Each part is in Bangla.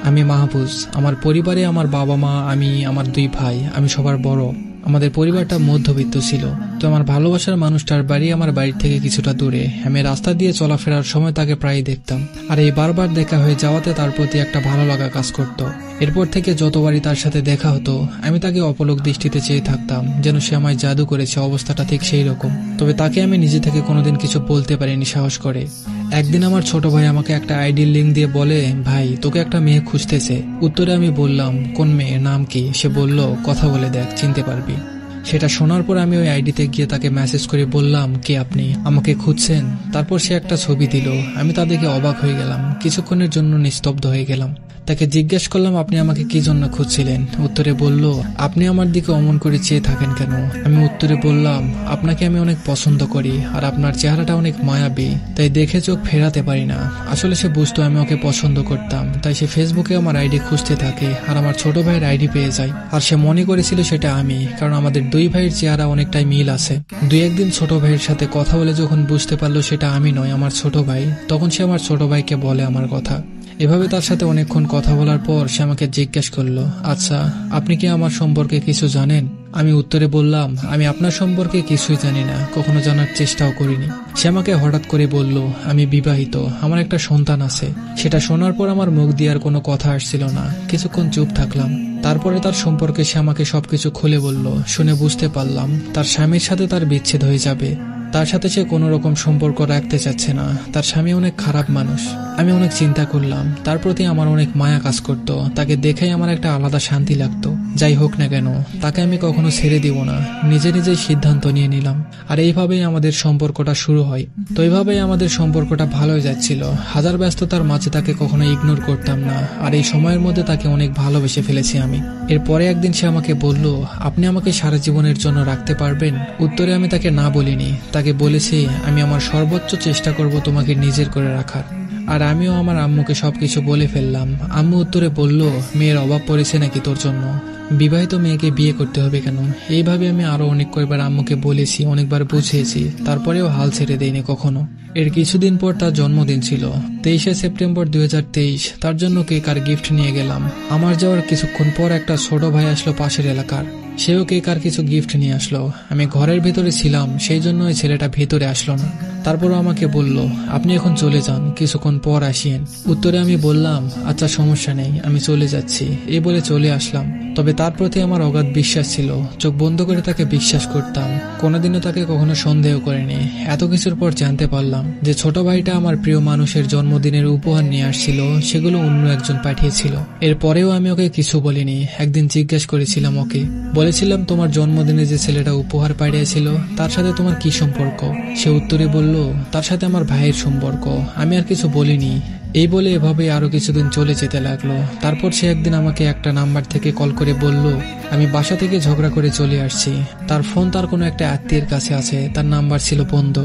আমি মাহফুজ। আমার পরিবারে আমার বাবা মা, আমি, আমার 2 ভাই, আমি সবার বড়। আমাদের পরিবারটা মধ্যবিত্ত ছিল। তো আমার ভালোবাসার মানুষটার বাড়ি আমার বাড়ি থেকে কিছুটা দূরে। আমি রাস্তা দিয়ে চলাফেরার সময় তাকে প্রায়ই দেখতাম, আর এই বারবার দেখা হয়ে যাওয়াতে তার প্রতি একটা ভালো লাগা কাজ করত। এরপর থেকে যতবারই তার সাথে দেখা হতো আমি তাকে অপলক দৃষ্টিতে চেয়ে থাকতাম, যেন সে আমায় জাদু করেছে। অবস্থাটা ঠিক সেই রকম। তবে তাকে আমি নিজে থেকে কোনোদিন কিছু বলতে পারিনি সাহস করে। একদিন আমার ছোট ভাই আমাকে একটা আইডির লিঙ্ক দিয়ে বলে, ভাই তোকে একটা মেয়ে খুঁজতেছে। উত্তরে আমি বললাম, কোন মেয়ে, নাম কি? সে বলল, কথা বলে দেখ, চিনতে পারবি। সেটা শোনার পর আমি ওই আইডিতে গিয়ে তাকে মেসেজ করে বললাম, কে আপনি, আমাকে খুঁজছেন? তারপর সে একটা ছবি দিল। আমি তা দেখে অবাক হয়ে গেলাম, কিছুক্ষণের জন্য নিস্তব্ধ হয়ে গেলাম। তাকে জিজ্ঞেস করলাম, আপনি আমাকে কি জন্য খুঁজছিলেন? উত্তরে বলল, আপনি আমার দিকে অমন করে চেয়ে থাকেন কেন? আমি উত্তরে বললাম, আপনাকে আমি অনেক পছন্দ করি, আর আপনার চেহারাটা অনেক মায়াবী, তাই দেখে চোখ ফেরাতে পারি না। আসলে সে বুঝতো আমি ওকে পছন্দ করতাম, তাই সে ফেসবুকে আমার আইডি খুঁজতে থাকে, আর আমার ছোট ভাইয়ের আইডি পেয়ে যায়। আর সে মনে করেছিল সেটা আমি, কারণ আমাদের 2 ভাইয়ের চেহারা অনেকটাই মিল আছে। 2-1 দিন ছোট ভাইয়ের সাথে কথা বলে যখন বুঝতে পারলো সেটা আমি নয়, আমার ছোট ভাই, তখন সে আমার ছোট ভাইকে বলে আমার কথা। এভাবে তার সাথে অনেকক্ষণ কথা বলার পর সে আমাকে জিজ্ঞেস করলো, আচ্ছা আপনি কি আমার সম্পর্কে কিছু জানেন? আমি উত্তরে বললাম, আমি আপনার সম্পর্কে কিছুই জানি না, কখনো জানার চেষ্টাও করিনি। সে আমাকে হঠাৎ করে বলল, আমি বিবাহিত, আমার একটা সন্তান আছে। সেটা শোনার পর আমার মুখ দিয়ে আর কোনো কথা আসছিল না। কিছুক্ষণ চুপ থাকলাম। তারপরে তার সম্পর্কে সে আমাকে সবকিছু খুলে বলল। শুনে বুঝতে পারলাম তার স্বামীর সাথে তার বিচ্ছেদ হয়ে যাবে। তার সাথে সে কোনো রকম সম্পর্ক রাখতে চাচ্ছে না। তার স্বামী অনেক খারাপ মানুষ। আমি অনেক চিন্তা করলাম, তার প্রতি আমার অনেক মায়া কাজ করত। তাকে দেখেই আমার একটা আলাদা শান্তি লাগতো। যাই হোক না কেন, তাকে আমি কখনো ছেড়ে দিব না, নিজে নিজেই সিদ্ধান্ত নিয়ে নিলাম। আর এইভাবেই আমাদের সম্পর্কটা শুরু হয়। তো এইভাবেই আমাদের সম্পর্কটা ভালোই যাচ্ছিল। হাজার ব্যস্ততার মাঝে তাকে কখনো ইগনোর করতাম না, আর এই সময়ের মধ্যে তাকে অনেক ভালোবেসে ফেলেছি আমি। এরপরে একদিন সে আমাকে বলল, আপনি আমাকে সারা জীবনের জন্য রাখতে পারবেন? উত্তরে আমি তাকে না বলিনি। তাকে বলেছি, আমি আমার সর্বোচ্চ চেষ্টা করব তোমাকে নিজের করে রাখার। আর আমিও আমার আম্মুকে সবকিছু বলে ফেললাম। আম্মু উত্তরে বলল, মেয়ের অভাব পড়েছে নাকি তোর জন্য? বিবাহিত মেয়েকে বিয়ে করতে হবে কেন? এইভাবে আমি আরো অনেক কয়েকবার আম্মুকে বলেছি, অনেকবার বুঝিয়েছি, তারপরেও হাল ছেড়ে দেয়নি কখনো। এর কিছুদিন পর তার জন্মদিন ছিল, 23শে সেপ্টেম্বর 2023। তার জন্য কেক আর গিফট নিয়ে গেলাম। আমার যাওয়ার কিছুক্ষণ পর একটা ছোট ভাই আসলো পাশের এলাকার। সেও কেক আর কিছু গিফট নিয়ে আসলো। আমি ঘরের ভেতরে ছিলাম, সেই জন্য ওই ছেলেটা ভেতরে আসলো না। তারপরও আমাকে বলল, আপনি এখন চলে যান, কিছুক্ষণ পর আসিয়েন। উত্তরে আমি বললাম, আচ্ছা সমস্যা নেই, আমি চলে যাচ্ছি। এই বলে চলে আসলাম। তবে তার প্রতি আমার অগাধ বিশ্বাস ছিল। চোখ বন্ধ করে তাকে বিশ্বাস করতাম, কোনোদিনও তাকে কখনো সন্দেহ করিনি। এত কিছুর পর জানতে পারলাম যে ছোট ভাইটা আমার প্রিয় মানুষের জন্মদিনের উপহার নিয়ে আসছিল, সেগুলো অন্য একজন পাঠিয়েছিল। এরপরেও আমি ওকে কিছু বলিনি। একদিন জিজ্ঞেস করেছিলাম ওকে, বলেছিলাম, তোমার জন্মদিনে যে ছেলেটা উপহার পাঠিয়েছিল তার সাথে তোমার কি সম্পর্ক? সে উত্তরে বলল, তার সাথে আমার ভাইয়ের সম্পর্ক। আমি আর কিছু বলিনি। এই বলে এভাবে আরো কিছুদিন চলে যেতে লাগলো। তারপর সে একদিন আমাকে একটা নাম্বার থেকে কল করে বলল, আমি বাসা থেকে ঝগড়া করে চলে আসছি। তার ফোন তার কোনো একটা আত্মীয়ের কাছে আছে, তার নাম্বার ছিল বন্ধ।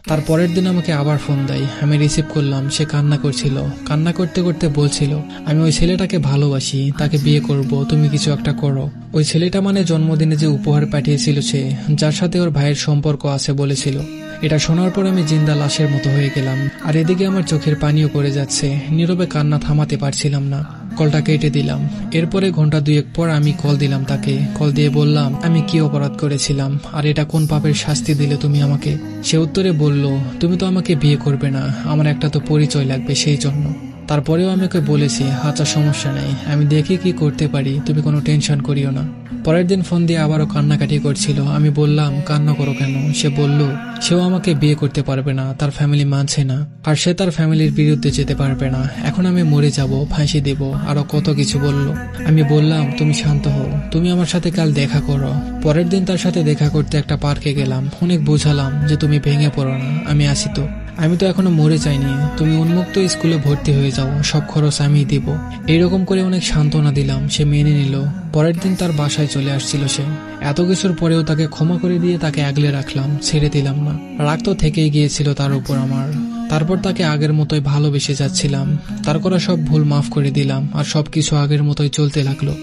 তার পরের দিন আমাকে আবার ফোন দেয়। আমি রিসিভ করলাম। সে কান্না করছিল। কান্না করতে করতে বলছিল, আমি ওই ছেলেটাকে ভালোবাসি, তাকে বিয়ে করব, তুমি কিছু একটা করো। ওই ছেলেটা মানে জন্মদিনে যে উপহার পাঠিয়েছিল সে, যার সাথে ওর ভাইয়ের সম্পর্ক আছে বলেছিল। এটা শোনার পর আমি জিন্দা লাশের মতো হয়ে গেলাম। আর এদিকে আমার চোখের পানিও পড়ে যাচ্ছে। নীরবে কান্না থামাতে পারছিলাম না। কলটা কেটে দিলাম। এরপরে ঘন্টা 2-1 পর আমি কল দিলাম তাকে। কল দিয়ে বললাম, আমি কি অপরাধ করেছিলাম, আর এটা কোন পাপের শাস্তি দিলে তুমি আমাকে? সে উত্তরে বলল, তুমি তো আমাকে বিয়ে করবে না, আমার একটা তো পরিচয় লাগবে, সেই জন্য। তারপরেও আমি ওকে বলেছি, আচ্ছা সমস্যা নেই, আমি দেখি কি করতে পারি, তুমি কোনো টেনশন করিও না। পরের দিন ফোন দিয়ে আবারও কান্নাকাটি করছিল। আমি বললাম, কান্না করো কেন? সে বলল, সেও আমাকে বিয়ে করতে পারবে না, তার ফ্যামিলি মানছে না, আর সে তার ফ্যামিলির বিরুদ্ধে যেতে পারবে না। এখন আমি মরে যাব, ফাঁসি দেব, আরো কত কিছু বলল। আমি বললাম, তুমি শান্ত হও, তুমি আমার সাথে কাল দেখা করো। পরের দিন তার সাথে দেখা করতে একটা পার্কে গেলাম। অনেক বোঝালাম যে তুমি ভেঙে পড়ো না, আমি আসি তো, আমি তো এখনো মরে যাইনি, তুমি উন্মুক্ত স্কুলে ভর্তি হয়ে যাও, সব খরচ আমি দিব। এইরকম করে অনেক সান্ত্বনা দিলাম। সে মেনে নিল। পরের দিন তার বাসায় চলে আসছিল সে। এত কিছুর পরেও তাকে ক্ষমা করে দিয়ে তাকে আগলে রাখলাম, ছেড়ে দিলাম না। রাগ তো থেকেই গিয়েছিল তার উপর আমার। তারপর তাকে আগের মতোই ভালোবেসে যাচ্ছিলাম। তার করা সব ভুল মাফ করে দিলাম, আর সবকিছু আগের মতোই চলতে লাগলো।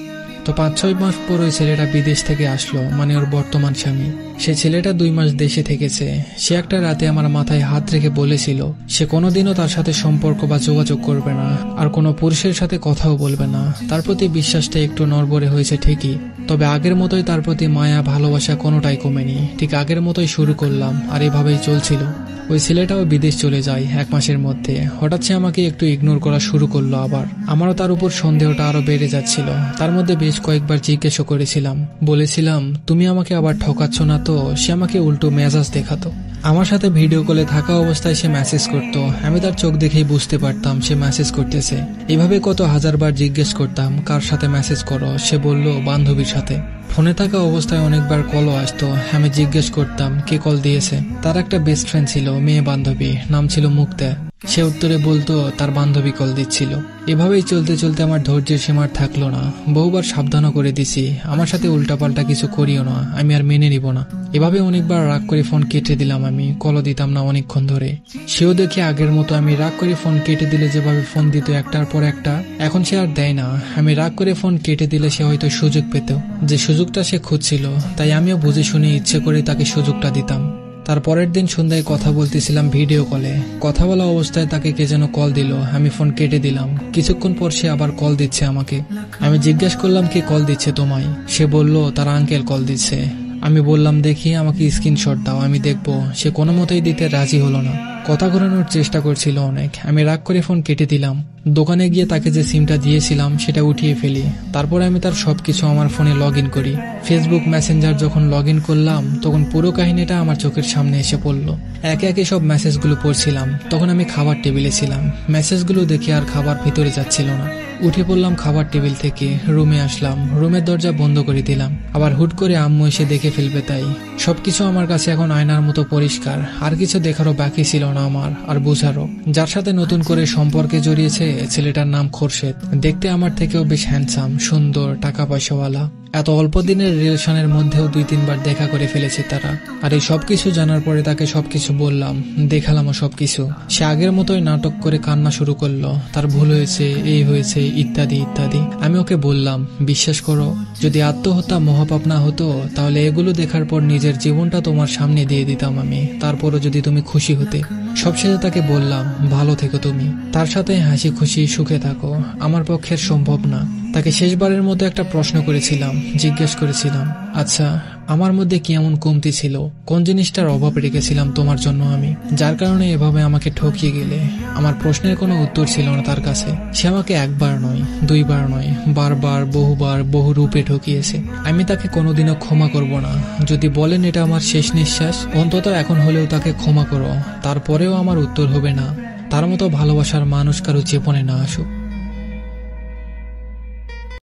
তো 5-6 মাস পর ওই ছেলেটা বিদেশ থেকে আসলো, মানে ওর বর্তমান স্বামী। সে ছেলেটা 2 মাস দেশে থেকেছে। সে একটা রাতে আমার মাথায় হাত রেখে বলেছিল সে কোনোদিনও তার সাথে সম্পর্ক বা যোগাযোগ করবে না, আর কোনো পুরুষের সাথে কথাও বলবে না। তার প্রতি বিশ্বাসটা একটু নড়বড়ে হয়েছে ঠিকই, তবে আগের মতোই তার প্রতি মায়া ভালোবাসা কোনোটাই কমেনি। ঠিক আগের মতোই শুরু করলাম, আর এভাবেই চলছিল। ওই ছেলেটাও বিদেশ চলে যায় 1 মাসের মধ্যে। হঠাৎ সে আমাকে একটু ইগনোর করা শুরু করলো আবার। আমারও তার উপর সন্দেহটা আরো বেড়ে যাচ্ছিল। তার মধ্যে বেশ কয়েকবার জিজ্ঞেসও করেছিলাম, বলেছিলাম তুমি আমাকে আবার ঠকাচ্ছ না তো? সে আমাকে উল্টো মেজাজ দেখাতো। আমার সাথে ভিডিও কলে থাকা অবস্থায় সে মেসেজ করতো। আমি তার চোখ দেখেই বুঝতে পারতাম সে মেসেজ করতেছে। এভাবে কত হাজারবার জিজ্ঞেস করতাম কার সাথে মেসেজ করো, সে বলল বান্ধবীর সাথে। ফোনে থাকা অবস্থায় অনেকবার কলও আসতো। আমি জিজ্ঞেস করতাম কে কল দিয়েছে। তার একটা বেস্ট ফ্রেন্ড ছিল, মেয়ে বান্ধবী, নাম ছিল মুক্তা। সে উত্তরে বলতো তার বান্ধবী কল দিচ্ছিল। এভাবেই চলতে চলতে আমার ধৈর্যের সীমার থাকলো না। বহুবার সাবধানও করে দিছি আমার সাথে উল্টাপাল্টা কিছু করিও না, আমি আর মেনে নিব না। এভাবে অনেকবার রাগ করে ফোন কেটে দিলাম, আমি কলও দিতাম না অনেকক্ষণ ধরে। সেও দেখে আগের মতো আমি রাগ করে ফোন কেটে দিলে যেভাবে ফোন দিত একটার পর একটা, এখন সে আর দেয় না। আমি রাগ করে ফোন কেটে দিলে সে হয়তো সুযোগ পেত, যে সুযোগটা সে খুঁজছিল। তাই আমিও বুঝে শুনে ইচ্ছে করে তাকে সুযোগটা দিতাম। তার পরের দিন সন্ধ্যায় কথা বলতেছিলাম ভিডিও কলে। কথা বলা অবস্থায় তাকে কে যেন কল দিল। আমি ফোন কেটে দিলাম। কিছুক্ষণ পর সে আবার কল দিচ্ছে আমাকে। আমি জিজ্ঞেস করলাম কে কল দিচ্ছে তোমায়। সে বলল তার আঙ্কেল কল দিচ্ছে। আমি বললাম দেখি আমাকে স্ক্রিনশট দাও, আমি দেখবো। সে কোনো মতেই দিতে রাজি হলো না, কথা ঘোরানোর চেষ্টা করছিল অনেক। আমি রাগ করে ফোন কেটে দিলাম। দোকানে গিয়ে তাকে যে সিমটা দিয়েছিলাম সেটা উঠিয়ে ফেলি। তারপরে আমি তার সবকিছু আমার ফোনে লগ ইন করি। ফেসবুক মেসেঞ্জার যখন লগ ইন করলাম তখন পুরো কাহিনীটা আমার চোখের সামনে এসে পড়লো। একে একে সব মেসেজগুলো পড়ছিলাম। তখন আমি খাবার টেবিলে ছিলাম। মেসেজগুলো দেখে আর খাবার ভিতরে যাচ্ছিল না। উঠে পড়লাম খাবার টেবিল থেকে, রুমে আসলাম। রুমের দরজা বন্ধ করে দিলাম। আবার হুট করে আম্মু এসে দেখে ফেলবে তাই। সবকিছু আমার কাছে এখন আয়নার মতো পরিষ্কার। আর কিছু দেখারও বাকি ছিল না আমার, আর বোঝারও। যার সাথে নতুন করে সম্পর্কে জড়িয়েছে ছেলেটার নাম খোরশেদ। দেখতে আমার থেকেও বেশ হ্যান্ডসাম, সুন্দর, টাকা পয়সাওয়ালা। এত অল্প দিনের রিলেশনের মধ্যেও 2-3 বার দেখা করে ফেলেছে তারা। আর এই সবকিছু জানার পরে তাকে সবকিছু বললাম, দেখালামও সবকিছু। সে আগের মতোই নাটক করে কান্না শুরু করলো। তার ভুল হয়েছে, এই হয়েছে, ইত্যাদি ইত্যাদি। আমি ওকে বললাম বিশ্বাস করো, যদি আত্মহত্যা মহাপাপ না হতো তাহলে এগুলো দেখার পর নিজের জীবনটা তোমার সামনে দিয়ে দিতাম আমি, তারপরও যদি তুমি খুশি হতে। সবশেষে তাকে বললাম ভালো থেকো তুমি, তার সাথে হাসি খুশি সুখে থাকো। আমার পক্ষে সম্ভব না। তাকে শেষবারের মতো একটা প্রশ্ন করেছিলাম, জিজ্ঞেস করেছিলাম আচ্ছা আমার মধ্যে কি এমন কমতি ছিল, কোন জিনিসটার অভাব রেখেছিলাম তোমার জন্য আমি, যার কারণে এভাবে আমাকে ঠকিয়ে গেলে। আমার প্রশ্নের কোনো উত্তর ছিল না তার কাছে। সে আমাকে 1 বার নয়, 2 বার নয়, বারবার, বহুবার, বহু রূপে ঠকিয়েছে। আমি তাকে কোনোদিনও ক্ষমা করব না। যদি বলেন এটা আমার শেষ নিঃশ্বাস, অন্তত এখন হলেও তাকে ক্ষমা করো। তারপরেও আমার উত্তর হবে না, তার মতো ভালোবাসার মানুষ কারো জীবনে না আসুক।